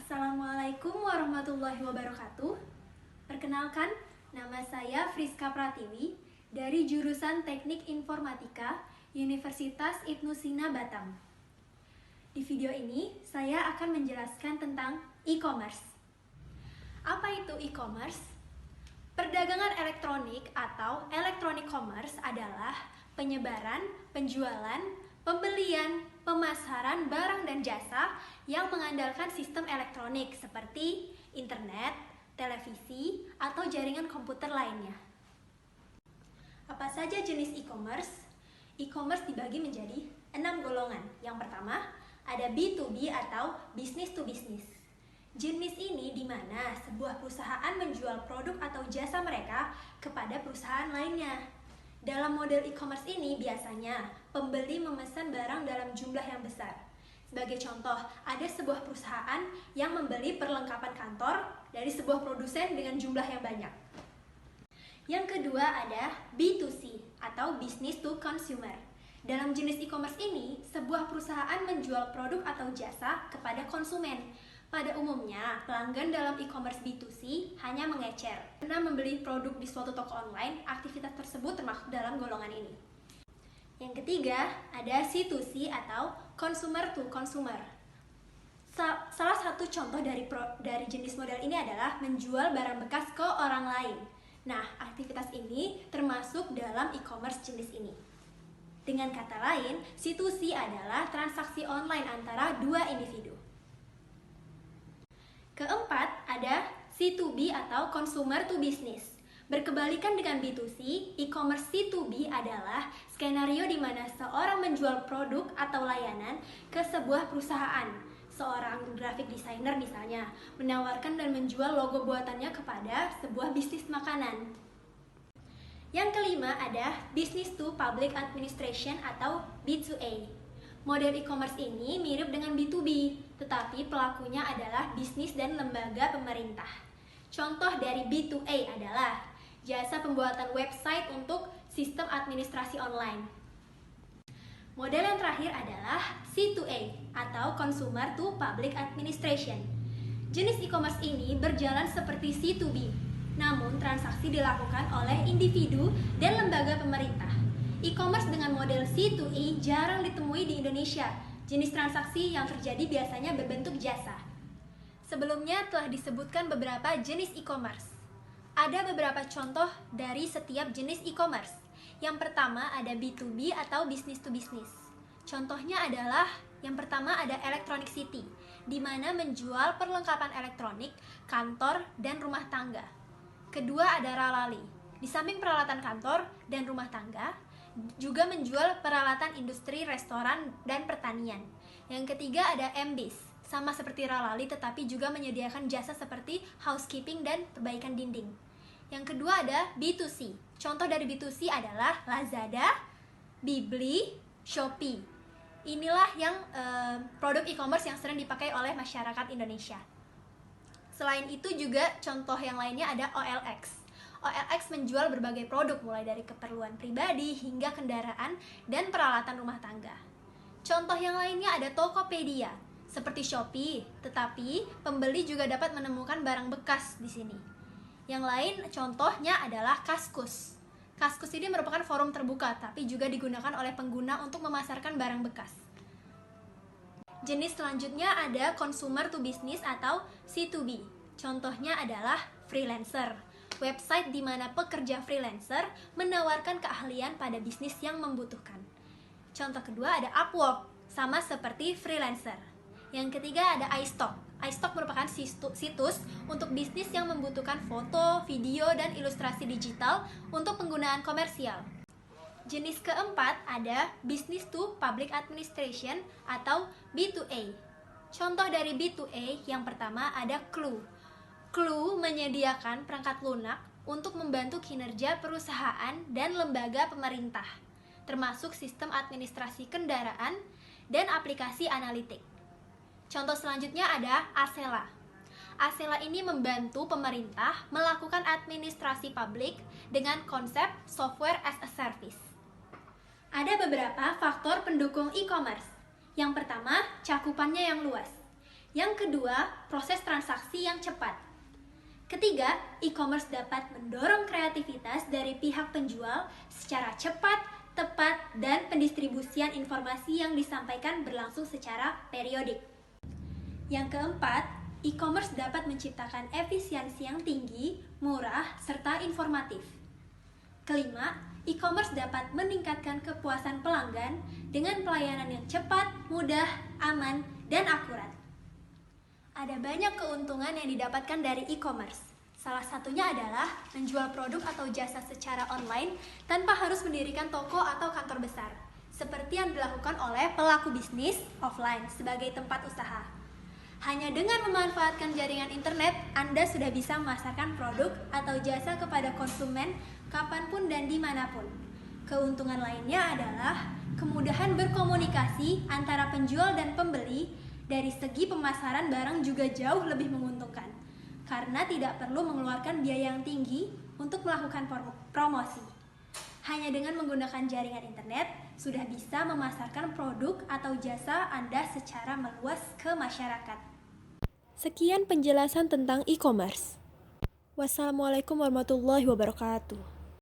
Assalamualaikum warahmatullahi wabarakatuh. Perkenalkan, nama saya Friska Pratiwi dari jurusan Teknik Informatika Universitas Ibnu Sina Batam. Di video ini, saya akan menjelaskan tentang e-commerce. Apa itu e-commerce? Perdagangan elektronik atau electronic commerce adalah penyebaran, penjualan, pembelian, pemasaran barang dan jasa yang mengandalkan sistem elektronik seperti internet, televisi, atau jaringan komputer lainnya. Apa saja jenis e-commerce? E-commerce dibagi menjadi 6 golongan. Yang pertama, ada B2B atau business to business. Jenis ini di mana sebuah perusahaan menjual produk atau jasa mereka kepada perusahaan lainnya. Dalam model e-commerce ini biasanya pembeli memesan barang dalam jumlah yang besar. Sebagai contoh, ada sebuah perusahaan yang membeli perlengkapan kantor dari sebuah produsen dengan jumlah yang banyak. Yang kedua ada B2C atau business to consumer. Dalam jenis e-commerce ini, sebuah perusahaan menjual produk atau jasa kepada konsumen. Pada umumnya, pelanggan dalam e-commerce B2C hanya mengecer. Karena membeli produk di suatu toko online, aktivitas tersebut termasuk dalam golongan ini. Yang ketiga, ada C2C atau consumer to consumer. Salah satu contoh dari jenis model ini adalah menjual barang bekas ke orang lain. Nah, aktivitas ini termasuk dalam e-commerce jenis ini. Dengan kata lain, C2C adalah transaksi online antara dua individu. Keempat, ada C2B atau consumer to business. Berkebalikan dengan B2C, e-commerce C2B adalah skenario di mana seorang menjual produk atau layanan ke sebuah perusahaan. Seorang graphic designer misalnya, menawarkan dan menjual logo buatannya kepada sebuah bisnis makanan. Yang kelima ada business to public administration atau B2A. Model e-commerce ini mirip dengan B2B, tetapi pelakunya adalah bisnis dan lembaga pemerintah. Contoh dari B2A adalah jasa pembuatan website untuk sistem administrasi online. Model yang terakhir adalah C2A atau Consumer to Public Administration. Jenis e-commerce ini berjalan seperti C2B, namun transaksi dilakukan oleh individu dan lembaga pemerintah. E-commerce dengan model C2E jarang ditemui di Indonesia. Jenis transaksi yang terjadi biasanya berbentuk jasa. Sebelumnya telah disebutkan beberapa jenis e-commerce. Ada beberapa contoh dari setiap jenis e-commerce. Yang pertama ada B2B atau business to business. Contohnya adalah yang pertama ada Electronic City, di mana menjual perlengkapan elektronik, kantor, dan rumah tangga. Kedua ada Ralali, di samping peralatan kantor dan rumah tangga, juga menjual peralatan industri, restoran, dan pertanian. Yang ketiga ada MBIS, sama seperti Ralali tetapi juga menyediakan jasa seperti housekeeping dan perbaikan dinding. Yang kedua ada B2C. Contoh dari B2C adalah Lazada, Bibli, Shopee. Inilah yang produk e-commerce yang sering dipakai oleh masyarakat Indonesia. Selain itu juga contoh yang lainnya ada OLX. OLX menjual berbagai produk mulai dari keperluan pribadi hingga kendaraan dan peralatan rumah tangga. Contoh yang lainnya ada Tokopedia seperti Shopee, tetapi pembeli juga dapat menemukan barang bekas di sini. Yang lain contohnya adalah Kaskus. Kaskus ini merupakan forum terbuka tapi juga digunakan oleh pengguna untuk memasarkan barang bekas. Jenis selanjutnya ada consumer to business atau C2B. Contohnya adalah freelancer. Website di mana pekerja freelancer menawarkan keahlian pada bisnis yang membutuhkan. Contoh kedua ada Upwork, sama seperti freelancer. Yang ketiga ada iStock. iStock merupakan situs untuk bisnis yang membutuhkan foto, video, dan ilustrasi digital untuk penggunaan komersial. Jenis keempat ada Business to Public Administration atau B2A. Contoh dari B2A yang pertama ada Clue. Clue menyediakan perangkat lunak untuk membantu kinerja perusahaan dan lembaga pemerintah, termasuk sistem administrasi kendaraan dan aplikasi analitik. Contoh selanjutnya ada Asela. Asela ini membantu pemerintah melakukan administrasi publik dengan konsep software as a service. Ada beberapa faktor pendukung e-commerce. Yang pertama, cakupannya yang luas. Yang kedua, proses transaksi yang cepat. Ketiga, e-commerce dapat mendorong kreativitas dari pihak penjual secara cepat, tepat, dan pendistribusian informasi yang disampaikan berlangsung secara periodik. Yang keempat, e-commerce dapat menciptakan efisiensi yang tinggi, murah, serta informatif. Kelima, e-commerce dapat meningkatkan kepuasan pelanggan dengan pelayanan yang cepat, mudah, aman, dan akurat. Ada banyak keuntungan yang didapatkan dari e-commerce. Salah satunya adalah menjual produk atau jasa secara online tanpa harus mendirikan toko atau kantor besar, seperti yang dilakukan oleh pelaku bisnis offline sebagai tempat usaha. Hanya dengan memanfaatkan jaringan internet, Anda sudah bisa memasarkan produk atau jasa kepada konsumen kapanpun dan dimanapun. Keuntungan lainnya adalah kemudahan berkomunikasi antara penjual dan pembeli. Dari segi pemasaran barang juga jauh lebih menguntungkan, karena tidak perlu mengeluarkan biaya yang tinggi untuk melakukan promosi. Hanya dengan menggunakan jaringan internet, sudah bisa memasarkan produk atau jasa Anda secara meluas ke masyarakat. Sekian penjelasan tentang e-commerce. Wassalamualaikum warahmatullahi wabarakatuh.